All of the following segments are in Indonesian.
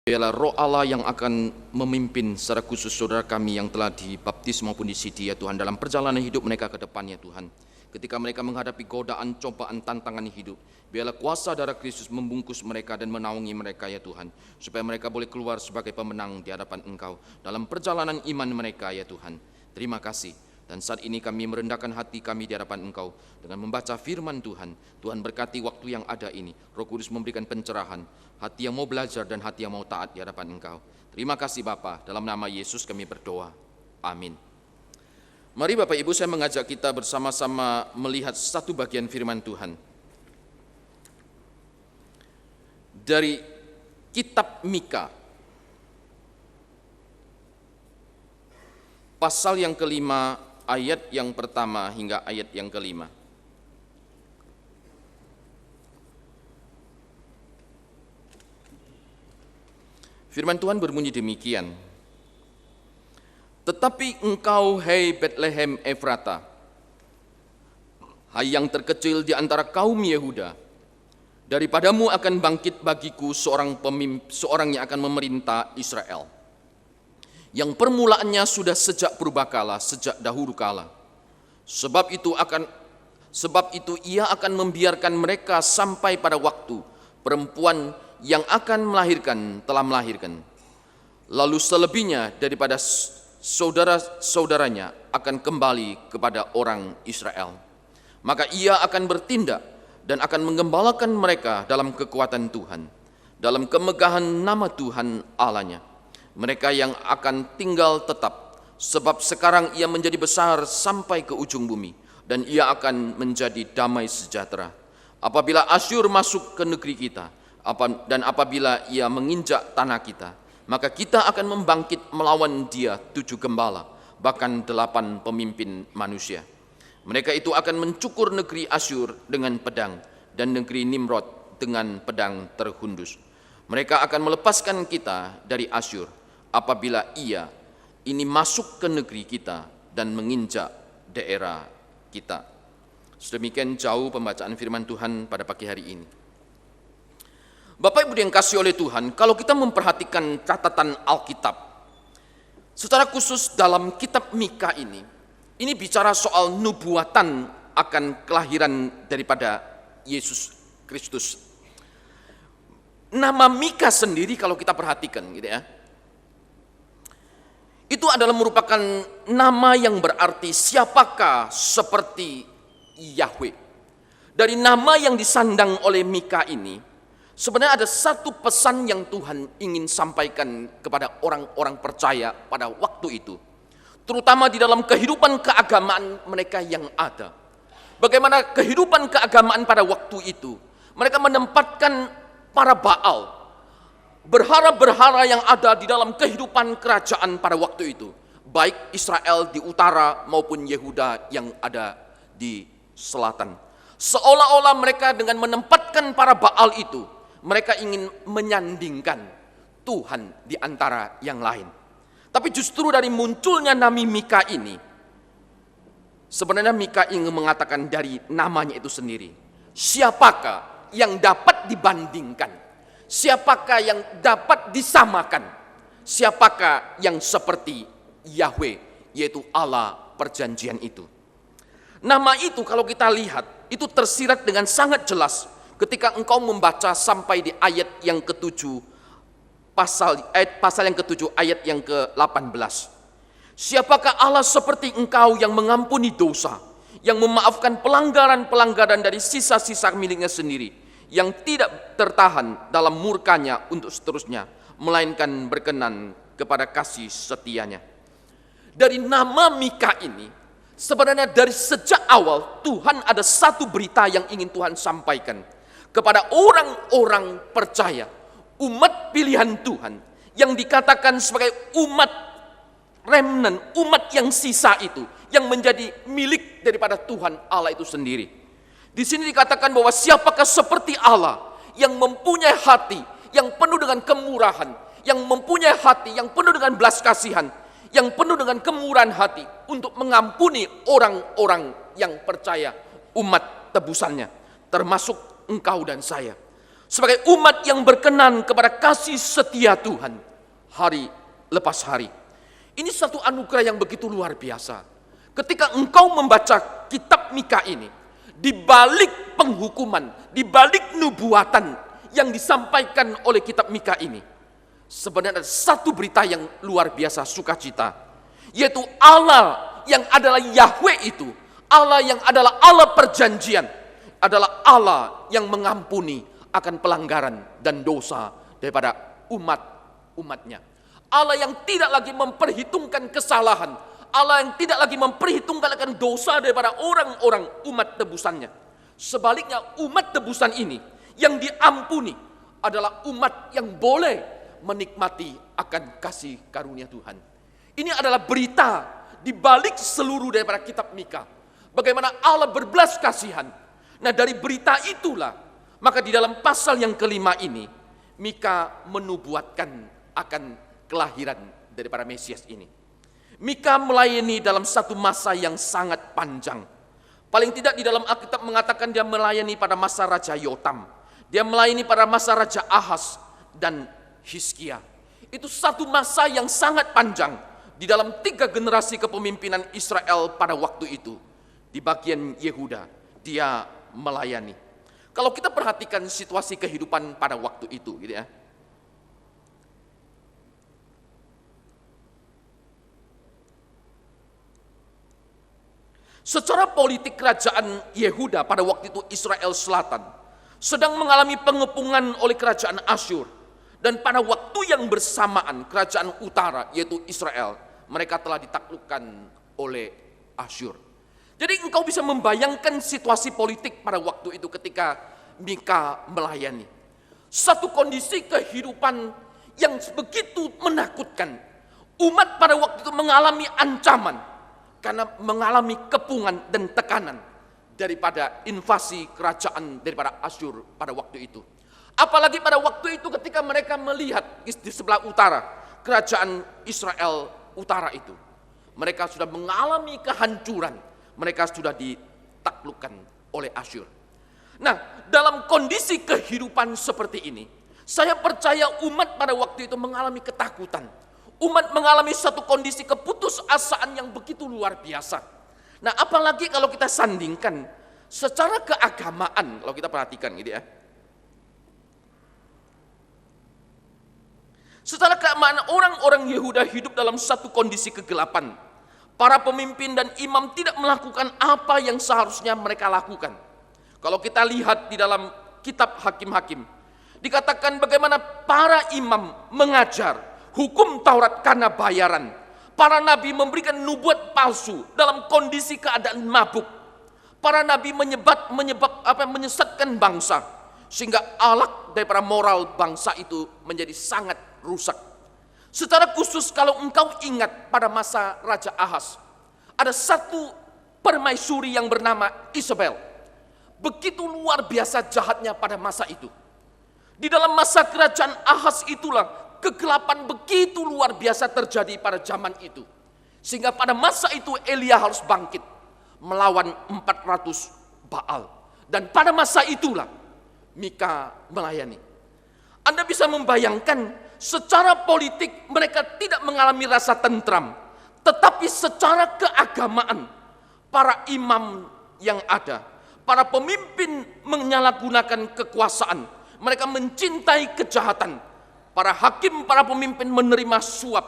Biarlah Roh Allah yang akan memimpin secara khusus saudara kami yang telah dibaptis maupun disidi, ya Tuhan, dalam perjalanan hidup mereka ke depannya, Tuhan. Ketika mereka menghadapi godaan, cobaan, tantangan hidup, biarlah kuasa darah Kristus membungkus mereka dan menaungi mereka, ya Tuhan, supaya mereka boleh keluar sebagai pemenang di hadapan Engkau dalam perjalanan iman mereka, ya Tuhan. Terima kasih. Dan saat ini kami merendahkan hati kami di hadapan Engkau dengan membaca firman Tuhan. Tuhan berkati waktu yang ada ini. Roh Kudus memberikan pencerahan, hati yang mau belajar dan hati yang mau taat di hadapan Engkau. Terima kasih Bapa, dalam nama Yesus kami berdoa. Amin. Mari Bapak Ibu, saya mengajak kita bersama-sama melihat satu bagian firman Tuhan dari kitab Mika, pasal yang kelima, ayat yang pertama hingga ayat yang kelima. Firman Tuhan berbunyi demikian. Tetapi engkau, hei Betlehem Efrata, hai yang terkecil di antara kaum Yehuda, daripadamu akan bangkit bagiku seorang yang akan memerintah Israel, yang permulaannya sudah sejak purbakala, sejak dahulu kala. Sebab itu ia akan membiarkan mereka sampai pada waktu perempuan yang akan melahirkan telah melahirkan. Lalu selebihnya daripada saudara-saudaranya akan kembali kepada orang Israel. Maka ia akan bertindak dan akan menggembalakan mereka dalam kekuatan Tuhan, dalam kemegahan nama Tuhan Allahnya. Mereka yang akan tinggal tetap, sebab sekarang ia menjadi besar sampai ke ujung bumi, dan ia akan menjadi damai sejahtera. Apabila Asyur masuk ke negeri kita, dan apabila ia menginjak tanah kita, maka kita akan membangkit melawan dia 7 gembala, bahkan 8 pemimpin manusia. Mereka itu akan mencukur negeri Asyur dengan pedang, dan negeri Nimrod dengan pedang terhundus. Mereka akan melepaskan kita dari Asyur apabila ia ini masuk ke negeri kita dan menginjak daerah kita. Sedemikian jauh pembacaan firman Tuhan pada pagi hari ini. Bapak Ibu yang kasih oleh Tuhan, kalau kita memperhatikan catatan Alkitab, secara khusus dalam kitab Mika ini bicara soal nubuatan akan kelahiran daripada Yesus Kristus. Nama Mika sendiri kalau kita perhatikan gitu ya, itu adalah merupakan nama yang berarti siapakah seperti Yahweh. Dari nama yang disandang oleh Mika ini, sebenarnya ada satu pesan yang Tuhan ingin sampaikan kepada orang-orang percaya pada waktu itu, terutama di dalam kehidupan keagamaan mereka yang ada. Bagaimana kehidupan keagamaan pada waktu itu, mereka menempatkan para Baal, berhala-berhala yang ada di dalam kehidupan kerajaan pada waktu itu, baik Israel di utara maupun Yehuda yang ada di selatan. Seolah-olah mereka dengan menempatkan para Baal itu, mereka ingin menyandingkan Tuhan di antara yang lain. Tapi justru dari munculnya nama Mika ini, sebenarnya Mika ingin mengatakan dari namanya itu sendiri, siapakah yang dapat dibandingkan? Siapakah yang dapat disamakan? Siapakah yang seperti Yahweh, yaitu Allah perjanjian itu? Nama itu kalau kita lihat, itu tersirat dengan sangat jelas ketika engkau membaca sampai di ayat yang ke-7, pasal yang ke-7 ayat yang ke-18. Siapakah Allah seperti engkau yang mengampuni dosa, yang memaafkan pelanggaran-pelanggaran dari sisa-sisa miliknya sendiri, yang tidak tertahan dalam murkanya untuk seterusnya, melainkan berkenan kepada kasih setianya. Dari nama Mika ini, sebenarnya dari sejak awal Tuhan ada satu berita yang ingin Tuhan sampaikan kepada orang-orang percaya, umat pilihan Tuhan, yang dikatakan sebagai umat remnant, umat yang sisa itu, yang menjadi milik daripada Tuhan Allah itu sendiri. Di sini dikatakan bahwa siapakah seperti Allah yang mempunyai hati yang penuh dengan kemurahan, yang mempunyai hati yang penuh dengan belas kasihan, yang penuh dengan kemurahan hati untuk mengampuni orang-orang yang percaya, umat tebusannya, termasuk engkau dan saya. sebagai umat yang berkenan kepada kasih setia Tuhan hari lepas hari. Ini satu anugerah yang begitu luar biasa. Ketika engkau membaca kitab Mika ini, di balik penghukuman, di balik nubuatan yang disampaikan oleh kitab Mika ini, sebenarnya ada satu berita yang luar biasa sukacita, yaitu Allah yang adalah Yahweh itu, Allah yang adalah Allah perjanjian, adalah Allah yang mengampuni akan pelanggaran dan dosa daripada umat-umatnya. Allah yang tidak lagi memperhitungkan kesalahan, Allah yang tidak lagi memperhitungkan akan dosa daripada orang-orang umat tebusannya. Sebaliknya umat tebusan ini yang diampuni adalah umat yang boleh menikmati akan kasih karunia Tuhan. Ini adalah berita di balik seluruh daripada kitab Mika. Bagaimana Allah berbelas kasihan. Nah, dari berita itulah, maka di dalam pasal yang kelima ini, Mika menubuatkan akan kelahiran daripada Mesias ini. Mika melayani dalam satu masa yang sangat panjang. Paling tidak di dalam Alkitab mengatakan dia melayani pada masa Raja Yotam. Dia melayani pada masa Raja Ahaz dan Hizkia. Itu satu masa yang sangat panjang di dalam 3 generasi kepemimpinan Israel pada waktu itu. Di bagian Yehuda dia melayani. Kalau kita perhatikan situasi kehidupan pada waktu itu gitu ya. Secara politik kerajaan Yehuda pada waktu itu Israel Selatan sedang mengalami pengepungan oleh kerajaan Asyur. Dan pada waktu yang bersamaan kerajaan utara yaitu Israel, mereka telah ditaklukkan oleh Asyur. Jadi engkau bisa membayangkan situasi politik pada waktu itu ketika Mika melayani. Satu kondisi kehidupan yang begitu menakutkan. Umat pada waktu itu mengalami ancaman karena mengalami kepungan dan tekanan daripada invasi kerajaan daripada Asyur pada waktu itu. Apalagi pada waktu itu ketika mereka melihat di sebelah utara, kerajaan Israel utara itu, mereka sudah mengalami kehancuran, mereka sudah ditaklukkan oleh Asyur. Nah, dalam kondisi kehidupan seperti ini, saya percaya umat pada waktu itu mengalami ketakutan. Umat mengalami satu kondisi keputusasaan yang begitu luar biasa. Nah, apalagi kalau kita sandingkan secara keagamaan, kalau kita perhatikan gitu ya. Secara keagamaan orang-orang Yehuda hidup dalam satu kondisi kegelapan. Para pemimpin dan imam tidak melakukan apa yang seharusnya mereka lakukan. Kalau kita lihat di dalam kitab Hakim-Hakim, dikatakan bagaimana para imam mengajar hukum Taurat karena bayaran. Para nabi memberikan nubuat palsu dalam kondisi keadaan mabuk. Para nabi menyesatkan bangsa sehingga alak daripada moral bangsa itu menjadi sangat rusak. Secara khusus kalau engkau ingat pada masa Raja Ahaz, ada satu permaisuri yang bernama Isabel. Begitu luar biasa jahatnya pada masa itu. Di dalam masa kerajaan Ahaz itulah kegelapan begitu luar biasa terjadi pada zaman itu. Sehingga pada masa itu Elia harus bangkit melawan 400 Baal. Dan pada masa itulah Mika melayani. Anda bisa membayangkan secara politik mereka tidak mengalami rasa tentram. Tetapi secara keagamaan para imam yang ada, para pemimpin menyalahgunakan kekuasaan, mereka mencintai kejahatan. Para hakim, para pemimpin menerima suap.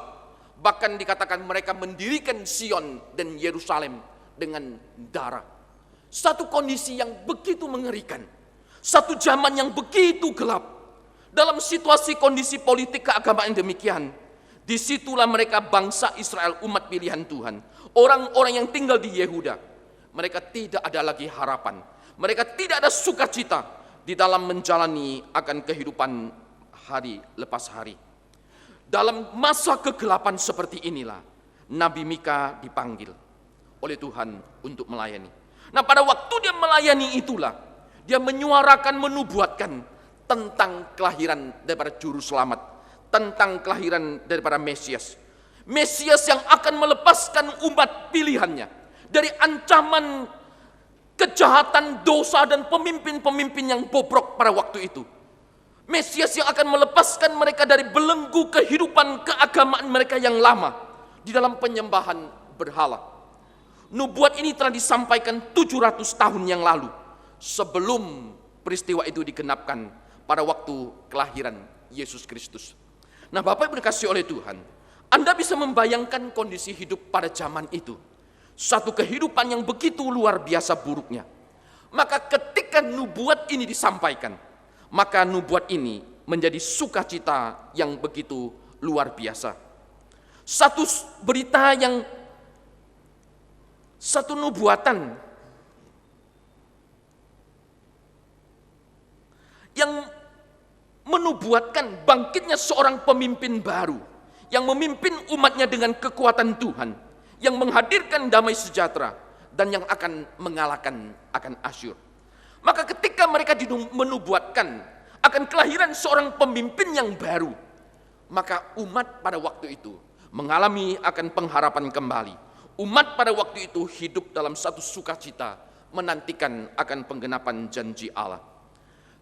Bahkan dikatakan mereka mendirikan Sion dan Yerusalem dengan darah. Satu kondisi yang begitu mengerikan. Satu zaman yang begitu gelap. Dalam situasi kondisi politik keagamaan demikian, disitulah mereka bangsa Israel, umat pilihan Tuhan. Orang-orang yang tinggal di Yehuda, mereka tidak ada lagi harapan. Mereka tidak ada sukacita di dalam menjalani akan kehidupan hari lepas hari. Dalam masa kegelapan seperti inilah Nabi Mika dipanggil oleh Tuhan untuk melayani. Nah, pada waktu dia melayani itulah dia menyuarakan, menubuatkan tentang kelahiran daripada juru selamat, tentang kelahiran daripada Mesias. Mesias yang akan melepaskan umat pilihannya dari ancaman kejahatan, dosa dan pemimpin-pemimpin yang bobrok pada waktu itu. Mesias yang akan melepaskan mereka dari belenggu kehidupan keagamaan mereka yang lama di dalam penyembahan berhala. Nubuat ini telah disampaikan 700 tahun yang lalu sebelum peristiwa itu digenapkan pada waktu kelahiran Yesus Kristus. Nah, Bapak Ibu dikasihi oleh Tuhan, Anda bisa membayangkan kondisi hidup pada zaman itu. Satu kehidupan yang begitu luar biasa buruknya. Maka ketika nubuat ini disampaikan, maka nubuat ini menjadi sukacita yang begitu luar biasa. Satu nubuatan yang menubuatkan bangkitnya seorang pemimpin baru yang memimpin umatnya dengan kekuatan Tuhan, yang menghadirkan damai sejahtera dan yang akan mengalahkan akan Asyur. Maka ketika mereka menubuatkan akan kelahiran seorang pemimpin yang baru, maka umat pada waktu itu mengalami akan pengharapan kembali. Umat pada waktu itu hidup dalam satu sukacita, menantikan akan penggenapan janji Allah.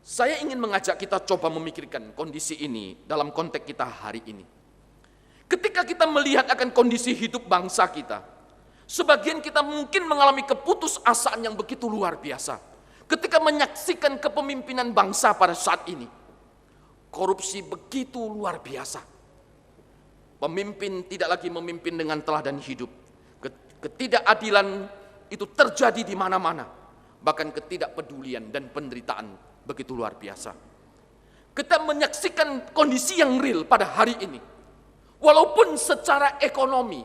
Saya ingin mengajak kita coba memikirkan kondisi ini dalam konteks kita hari ini. Ketika kita melihat akan kondisi hidup bangsa kita, sebagian kita mungkin mengalami keputusasaan yang begitu luar biasa. Ketika menyaksikan kepemimpinan bangsa pada saat ini, korupsi begitu luar biasa. Pemimpin tidak lagi memimpin dengan teladan hidup. Ketidakadilan itu terjadi di mana-mana. Bahkan ketidakpedulian dan penderitaan begitu luar biasa. Kita menyaksikan kondisi yang real pada hari ini. Walaupun secara ekonomi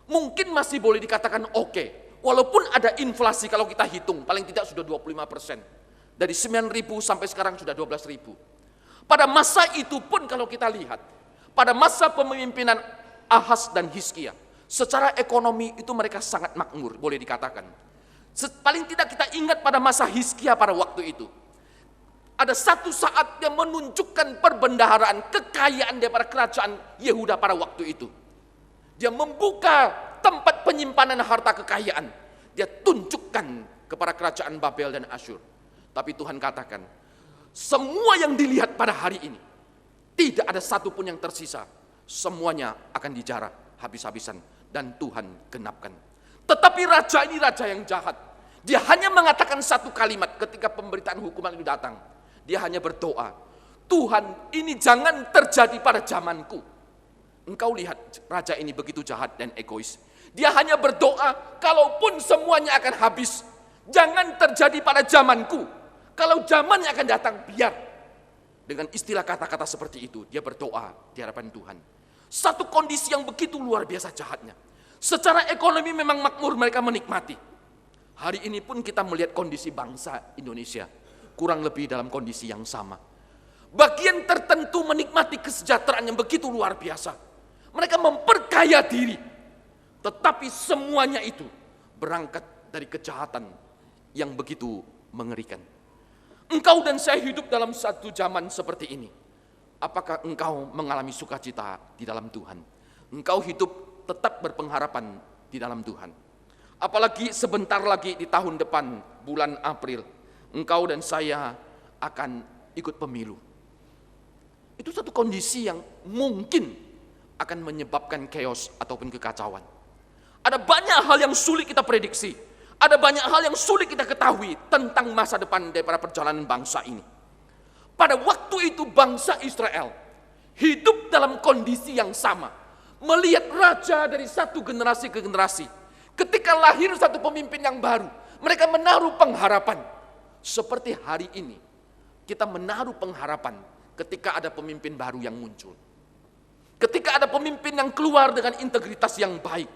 mungkin masih boleh dikatakan oke. Walaupun ada inflasi kalau kita hitung paling tidak sudah 25%. Dari 9.000 sampai sekarang sudah 12.000. Pada masa itu pun kalau kita lihat, pada masa pemimpinan Ahaz dan Hizkia, secara ekonomi itu mereka sangat makmur, boleh dikatakan. Paling tidak kita ingat pada masa Hizkia pada waktu itu. Ada satu saat yang menunjukkan perbendaharaan kekayaan daripada kerajaan Yehuda pada waktu itu. Dia membuka tempat penyimpanan harta kekayaan. Dia tunjukkan kepada kerajaan Babel dan Asyur. Tapi Tuhan katakan, semua yang dilihat pada hari ini, tidak ada satupun yang tersisa. Semuanya akan dijarah habis-habisan. Dan Tuhan genapkan. Tetapi raja ini raja yang jahat. Dia hanya mengatakan satu kalimat ketika pemberitaan hukuman itu datang. Dia hanya berdoa, Tuhan, ini jangan terjadi pada zamanku. Engkau lihat raja ini begitu jahat dan egois. Dia hanya berdoa, kalaupun semuanya akan habis, jangan terjadi pada zamanku. Kalau zamannya akan datang, biar. Dengan istilah kata-kata seperti itu, dia berdoa di hadapan Tuhan. Satu kondisi yang begitu luar biasa jahatnya. Secara ekonomi memang makmur, mereka menikmati. Hari ini pun kita melihat kondisi bangsa Indonesia kurang lebih dalam kondisi yang sama. Bagian tertentu menikmati kesejahteraan yang begitu luar biasa. Mereka memperkaya diri. Tetapi semuanya itu berangkat dari kejahatan yang begitu mengerikan. Engkau dan saya hidup dalam satu zaman seperti ini. Apakah engkau mengalami sukacita di dalam Tuhan? Engkau hidup tetap berpengharapan di dalam Tuhan. Apalagi sebentar lagi di tahun depan, bulan April, engkau dan saya akan ikut pemilu. Itu satu kondisi yang mungkin akan menyebabkan chaos ataupun kekacauan. Ada banyak hal yang sulit kita prediksi. Ada banyak hal yang sulit kita ketahui tentang masa depan daripada perjalanan bangsa ini. Pada waktu itu bangsa Israel hidup dalam kondisi yang sama. Melihat raja dari satu generasi ke generasi. Ketika lahir satu pemimpin yang baru, mereka menaruh pengharapan. Seperti hari ini, kita menaruh pengharapan ketika ada pemimpin baru yang muncul. Ketika ada pemimpin yang keluar dengan integritas yang baik,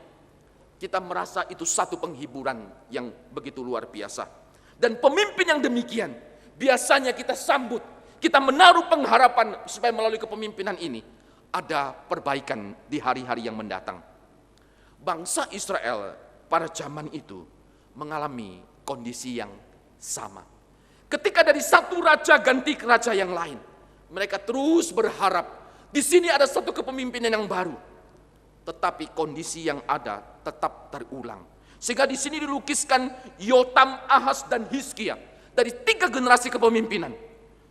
kita merasa itu satu penghiburan yang begitu luar biasa. Dan pemimpin yang demikian, biasanya kita sambut, kita menaruh pengharapan supaya melalui kepemimpinan ini, ada perbaikan di hari-hari yang mendatang. Bangsa Israel pada zaman itu mengalami kondisi yang sama. Ketika dari satu raja ganti ke raja yang lain, mereka terus berharap di sini ada satu kepemimpinan yang baru. Tetapi kondisi yang ada tetap terulang. Sehingga di sini dilukiskan Yotam, Ahaz dan Hizkia dari 3 generasi kepemimpinan.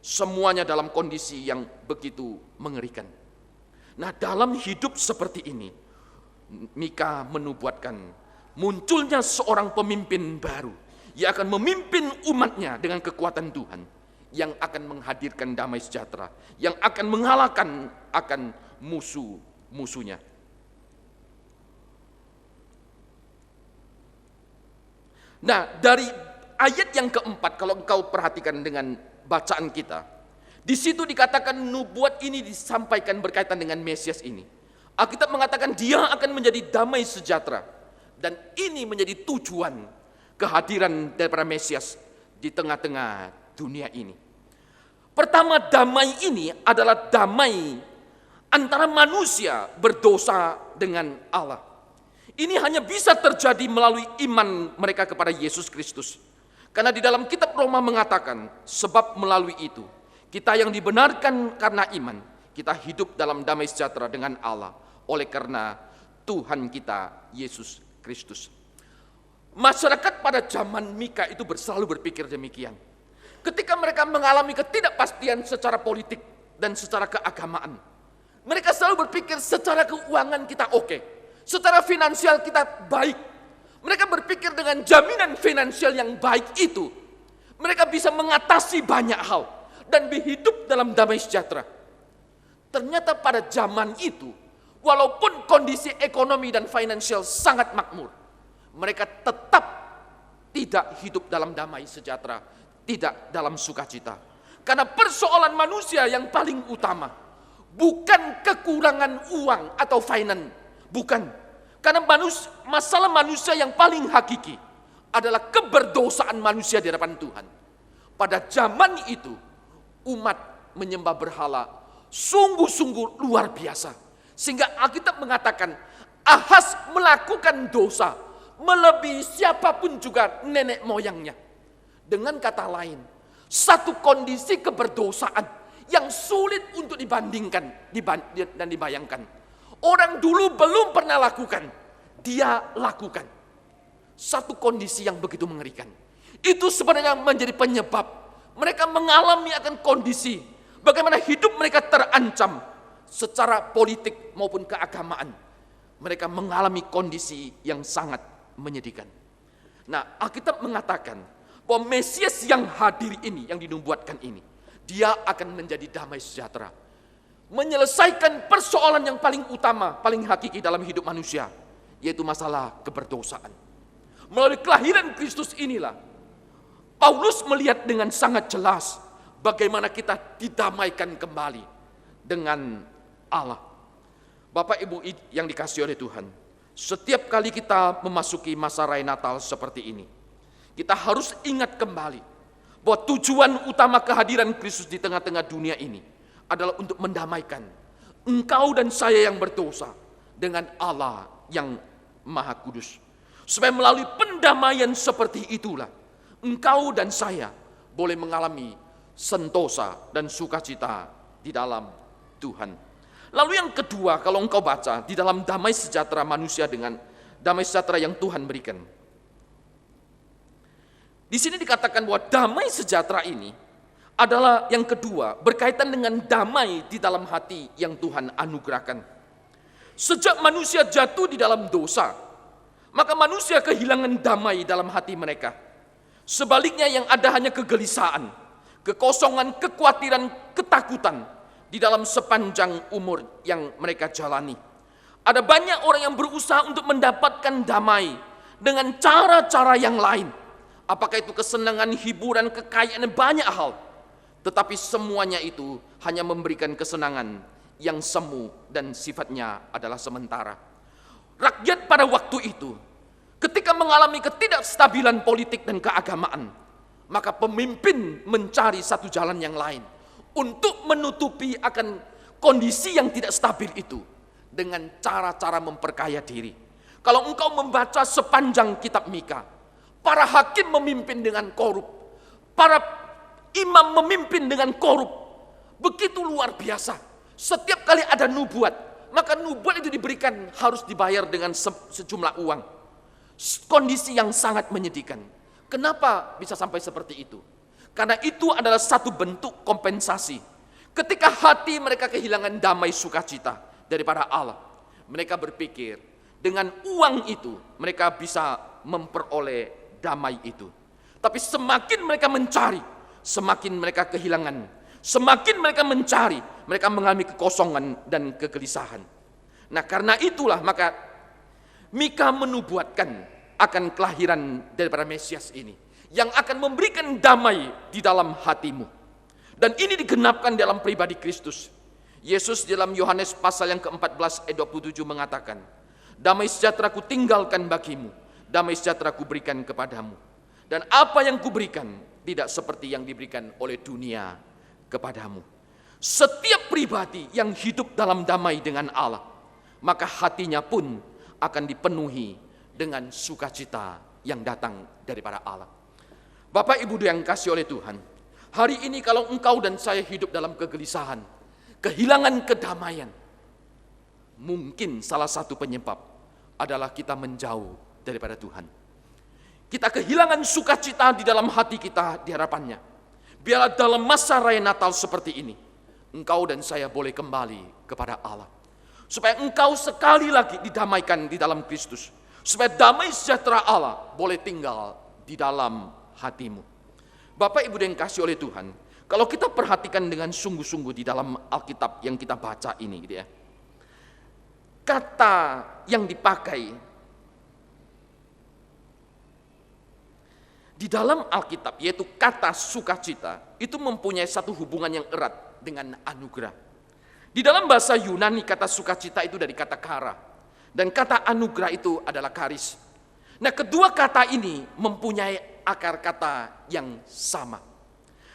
Semuanya dalam kondisi yang begitu mengerikan. Nah, dalam hidup seperti ini, Mika menubuatkan munculnya seorang pemimpin baru yang akan memimpin umatnya dengan kekuatan Tuhan, yang akan menghadirkan damai sejahtera, yang akan mengalahkan akan musuh-musuhnya. Nah, dari ayat yang keempat, kalau engkau perhatikan dengan bacaan kita, di situ dikatakan nubuat ini disampaikan berkaitan dengan Mesias ini. Alkitab mengatakan dia akan menjadi damai sejahtera, dan ini menjadi tujuan kehadiran daripada Mesias di tengah-tengah dunia ini. Pertama, damai ini adalah damai antara manusia berdosa dengan Allah. Ini hanya bisa terjadi melalui iman mereka kepada Yesus Kristus. Karena di dalam kitab Roma mengatakan, sebab melalui itu, kita yang dibenarkan karena iman, kita hidup dalam damai sejahtera dengan Allah, oleh karena Tuhan kita, Yesus Kristus. Masyarakat pada zaman Mika itu selalu berpikir demikian. Ketika mereka mengalami ketidakpastian secara politik dan secara keagamaan, mereka selalu berpikir secara keuangan kita oke, secara finansial kita baik. Mereka berpikir dengan jaminan finansial yang baik itu, mereka bisa mengatasi banyak hal dan hidup dalam damai sejahtera. Ternyata pada zaman itu, walaupun kondisi ekonomi dan finansial sangat makmur, mereka tetap tidak hidup dalam damai sejahtera, tidak dalam sukacita. Karena persoalan manusia yang paling utama bukan kekurangan uang atau finance, bukan. Karena masalah manusia yang paling hakiki adalah keberdosaan manusia di hadapan Tuhan. Pada zaman itu, umat menyembah berhala sungguh-sungguh luar biasa. Sehingga Alkitab mengatakan, Ahaz melakukan dosa melebihi siapapun juga nenek moyangnya. Dengan kata lain, satu kondisi keberdosaan yang sulit untuk dibandingkan dan dibayangkan. Orang dulu belum pernah lakukan, dia lakukan. Satu kondisi yang begitu mengerikan. Itu sebenarnya menjadi penyebab mereka mengalami akan kondisi bagaimana hidup mereka terancam secara politik maupun keagamaan. Mereka mengalami kondisi yang sangat menyedihkan. Nah, Alkitab mengatakan bahwa Mesias yang hadir ini, yang dinubuatkan ini, dia akan menjadi damai sejahtera, menyelesaikan persoalan yang paling utama, paling hakiki dalam hidup manusia, yaitu masalah keberdosaan. Melalui kelahiran Kristus inilah Paulus melihat dengan sangat jelas bagaimana kita didamaikan kembali dengan Allah. Bapak Ibu yang dikasihi oleh Tuhan, setiap kali kita memasuki masa raya Natal seperti ini, kita harus ingat kembali bahwa tujuan utama kehadiran Kristus di tengah-tengah dunia ini adalah untuk mendamaikan engkau dan saya yang berdosa dengan Allah yang Maha Kudus. Supaya melalui pendamaian seperti itulah engkau dan saya boleh mengalami sentosa dan sukacita di dalam Tuhan. Lalu yang kedua, kalau engkau baca di dalam damai sejahtera manusia dengan damai sejahtera yang Tuhan berikan, di sini dikatakan bahwa damai sejahtera ini adalah yang kedua, berkaitan dengan damai di dalam hati yang Tuhan anugerahkan. Sejak manusia jatuh di dalam dosa, maka manusia kehilangan damai dalam hati mereka. Sebaliknya yang ada hanya kegelisahan, kekosongan, kekhawatiran, ketakutan di dalam sepanjang umur yang mereka jalani. Ada banyak orang yang berusaha untuk mendapatkan damai dengan cara-cara yang lain. Apakah itu kesenangan, hiburan, kekayaan, banyak hal. Tetapi semuanya itu hanya memberikan kesenangan yang semu dan sifatnya adalah sementara. Rakyat pada waktu itu, ketika mengalami ketidakstabilan politik dan keagamaan, maka pemimpin mencari satu jalan yang lain untuk menutupi akan kondisi yang tidak stabil itu dengan cara-cara memperkaya diri. Kalau engkau membaca sepanjang kitab Mika, para hakim memimpin dengan korup, para imam memimpin dengan korup, begitu luar biasa. Setiap kali ada nubuat, maka nubuat itu diberikan harus dibayar dengan sejumlah uang. Kondisi yang sangat menyedihkan. Kenapa bisa sampai seperti itu? Karena itu adalah satu bentuk kompensasi. Ketika hati mereka kehilangan damai sukacita daripada Allah, mereka berpikir dengan uang itu mereka bisa memperoleh damai itu. Tapi semakin mereka mencari, semakin mereka kehilangan. Semakin mereka mencari, mereka mengalami kekosongan dan kegelisahan. Nah, karena itulah maka Mika menubuatkan akan kelahiran daripada Mesias ini, yang akan memberikan damai di dalam hatimu. Dan ini digenapkan dalam pribadi Kristus. Yesus dalam Yohanes pasal yang ke-14 ayat 27 mengatakan, damai sejahtera ku tinggalkan bagimu, damai sejahtera ku berikan kepadamu. Dan apa yang kuberikan tidak seperti yang diberikan oleh dunia kepadamu. Setiap pribadi yang hidup dalam damai dengan Allah, maka hatinya pun akan dipenuhi dengan sukacita yang datang daripada Allah. Bapak Ibu yang kasih oleh Tuhan, hari ini kalau engkau dan saya hidup dalam kegelisahan, kehilangan kedamaian, mungkin salah satu penyebab adalah kita menjauh daripada Tuhan. Kita kehilangan sukacita di dalam hati kita di hadapannya. Biarlah dalam masa raya Natal seperti ini, engkau dan saya boleh kembali kepada Allah. Supaya engkau sekali lagi didamaikan di dalam Kristus. Supaya damai sejahtera Allah boleh tinggal di dalam hatimu. Bapak Ibu yang kasih oleh Tuhan, kalau kita perhatikan dengan sungguh-sungguh di dalam Alkitab yang kita baca ini, gitu ya, kata yang dipakai di dalam Alkitab, yaitu kata sukacita, itu mempunyai satu hubungan yang erat dengan anugerah. Di dalam bahasa Yunani kata sukacita itu dari kata kara, dan kata anugerah itu adalah karis. Nah, kedua kata ini mempunyai akar kata yang sama.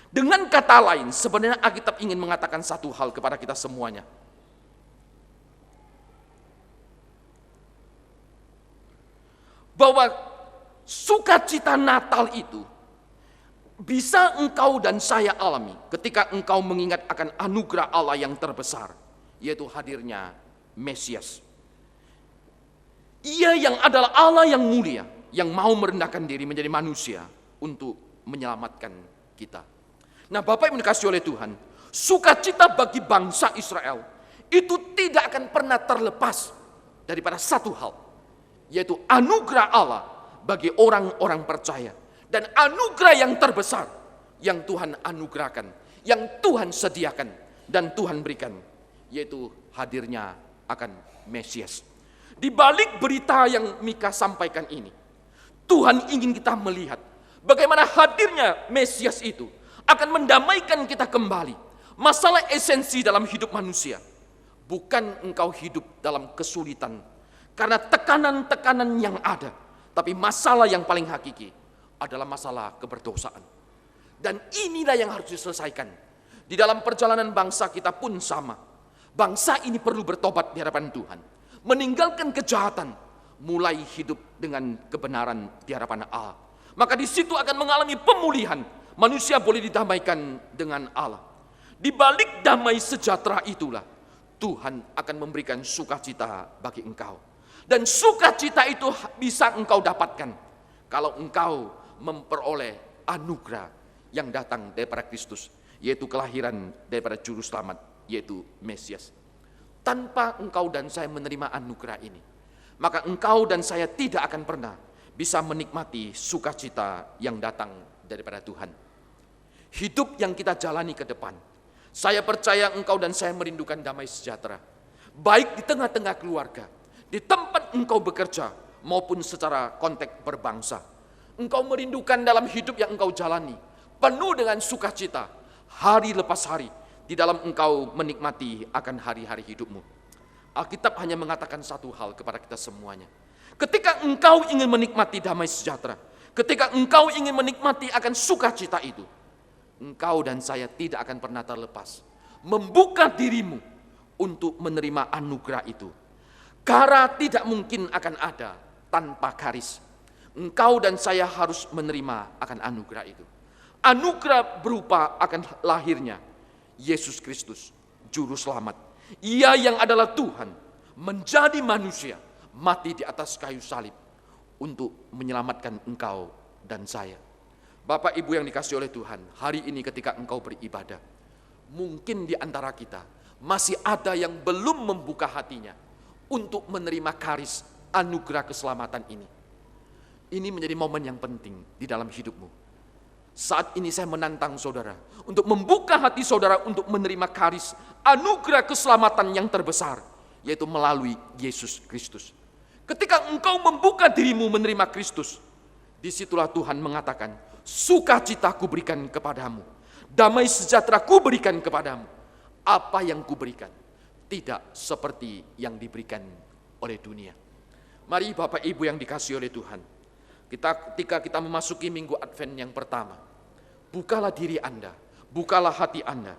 Dengan kata lain, sebenarnya Alkitab ingin mengatakan satu hal kepada kita semuanya. Bahwa sukacita Natal itu bisa engkau dan saya alami ketika engkau mengingat akan anugerah Allah yang terbesar, yaitu hadirnya Mesias. Ia yang adalah Allah yang mulia, yang mau merendahkan diri menjadi manusia untuk menyelamatkan kita. Nah, Bapak Ibu dikasihi oleh Tuhan, sukacita bagi bangsa Israel itu tidak akan pernah terlepas daripada satu hal, yaitu anugerah Allah bagi orang-orang percaya. Dan anugerah yang terbesar yang Tuhan anugerahkan, yang Tuhan sediakan dan Tuhan berikan, yaitu hadirnya akan Mesias. Di balik berita yang Mika sampaikan ini, Tuhan ingin kita melihat bagaimana hadirnya Mesias itu akan mendamaikan kita kembali. Masalah esensi dalam hidup manusia, bukan engkau hidup dalam kesulitan karena tekanan-tekanan yang ada, tapi masalah yang paling hakiki adalah masalah keberdosaan. Dan inilah yang harus diselesaikan. Di dalam perjalanan bangsa kita pun sama. Bangsa ini perlu bertobat di hadapan Tuhan, meninggalkan kejahatan, mulai hidup dengan kebenaran di hadapan Allah. Maka di situ akan mengalami pemulihan. Manusia boleh didamaikan dengan Allah. Di balik damai sejahtera itulah Tuhan akan memberikan sukacita bagi engkau. Dan sukacita itu bisa engkau dapatkan kalau engkau memperoleh anugerah yang datang daripada Kristus, yaitu kelahiran daripada juru selamat, yaitu Mesias. Tanpa engkau dan saya menerima anugerah ini, maka engkau dan saya tidak akan pernah bisa menikmati sukacita yang datang daripada Tuhan. Hidup yang kita jalani ke depan, saya percaya engkau dan saya merindukan damai sejahtera, baik di tengah-tengah keluarga, di tempat engkau bekerja, maupun secara konteks berbangsa. Engkau merindukan dalam hidup yang engkau jalani, penuh dengan sukacita, hari lepas hari, di dalam engkau menikmati akan hari-hari hidupmu. Alkitab hanya mengatakan satu hal kepada kita semuanya. Ketika engkau ingin menikmati damai sejahtera, ketika engkau ingin menikmati akan sukacita itu, engkau dan saya tidak akan pernah terlepas membuka dirimu untuk menerima anugerah itu. Kara tidak mungkin akan ada tanpa karis. Engkau dan saya harus menerima akan anugerah itu. Anugerah berupa akan lahirnya Yesus Kristus, Juru Selamat. Ia yang adalah Tuhan, menjadi manusia, mati di atas kayu salib untuk menyelamatkan engkau dan saya. Bapak Ibu yang dikasihi oleh Tuhan, hari ini ketika engkau beribadah, mungkin di antara kita masih ada yang belum membuka hatinya untuk menerima karis anugerah keselamatan ini. Ini menjadi momen yang penting di dalam hidupmu. Saat ini saya menantang saudara untuk membuka hati saudara untuk menerima karis anugerah keselamatan yang terbesar, yaitu melalui Yesus Kristus. Ketika engkau membuka dirimu menerima Kristus, disitulah Tuhan mengatakan, sukacita kuberikan kepadamu, damai sejahtera kuberikan kepadamu. Apa yang kuberikan tidak seperti yang diberikan oleh dunia. Mari Bapak Ibu yang dikasihi oleh Tuhan, ketika kita memasuki minggu Advent yang pertama, bukalah diri Anda, bukalah hati Anda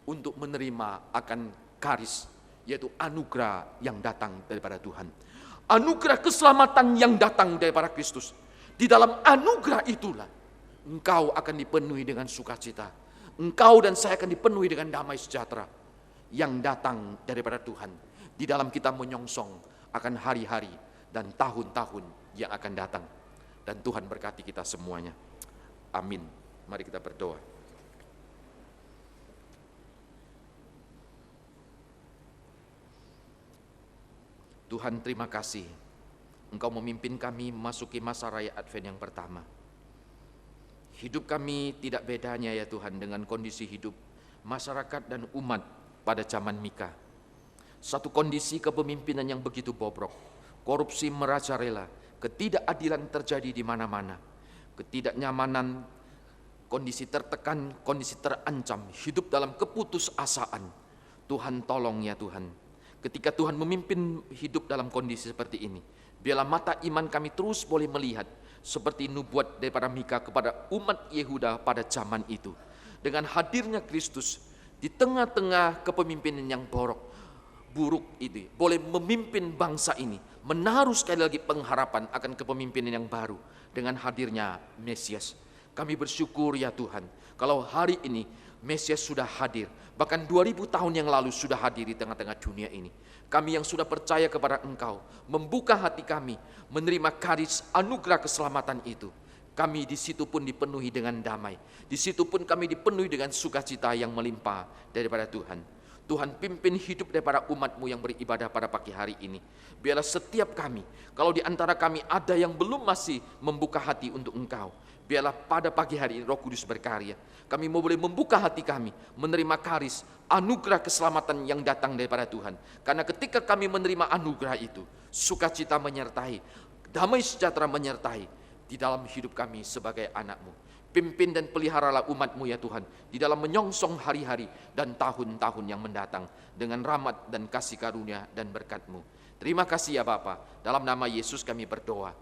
untuk menerima akan karis, yaitu anugerah yang datang daripada Tuhan. Anugerah keselamatan yang datang daripada Kristus. Di dalam anugerah itulah engkau akan dipenuhi dengan sukacita. Engkau dan saya akan dipenuhi dengan damai sejahtera yang datang daripada Tuhan. Di dalam kita menyongsong akan hari-hari dan tahun-tahun yang akan datang. Dan Tuhan berkati kita semuanya. Amin. Mari kita berdoa. Tuhan, terima kasih. Engkau memimpin kami memasuki masa raya Advent yang pertama. Hidup kami tidak bedanya ya Tuhan dengan kondisi hidup masyarakat dan umat pada zaman Mika. Satu kondisi kepemimpinan yang begitu bobrok, korupsi merajalela, ketidakadilan terjadi di mana-mana, ketidaknyamanan, kondisi tertekan, kondisi terancam, hidup dalam keputusasaan. Tuhan tolong ya Tuhan. Ketika Tuhan memimpin hidup dalam kondisi seperti ini, biarlah mata iman kami terus boleh melihat seperti nubuat daripada Mika kepada umat Yehuda pada zaman itu. Dengan hadirnya Kristus di tengah-tengah kepemimpinan yang buruk itu, boleh memimpin bangsa ini, menaruh sekali lagi pengharapan akan kepemimpinan yang baru dengan hadirnya Mesias. Kami bersyukur ya Tuhan, kalau hari ini Mesias sudah hadir, bahkan 2000 tahun yang lalu sudah hadir di tengah-tengah dunia ini. Kami yang sudah percaya kepada Engkau, membuka hati kami, menerima karis anugerah keselamatan itu. Kami di situ pun dipenuhi dengan damai. Di situ pun kami dipenuhi dengan sukacita yang melimpah daripada Tuhan. Tuhan pimpin hidup daripada umat-Mu yang beribadah pada pagi hari ini. Biarlah setiap kami, kalau di antara kami ada yang belum masih membuka hati untuk Engkau, biarlah pada pagi hari ini Roh Kudus berkarya. Kami mau boleh membuka hati kami, menerima karis, anugerah keselamatan yang datang daripada Tuhan. Karena ketika kami menerima anugerah itu, sukacita menyertai, damai sejahtera menyertai di dalam hidup kami sebagai anak-Mu. Pimpin dan peliharalah umat-Mu ya Tuhan, di dalam menyongsong hari-hari dan tahun-tahun yang mendatang, dengan rahmat dan kasih karunia dan berkat-Mu. Terima kasih ya Bapa, dalam nama Yesus kami berdoa.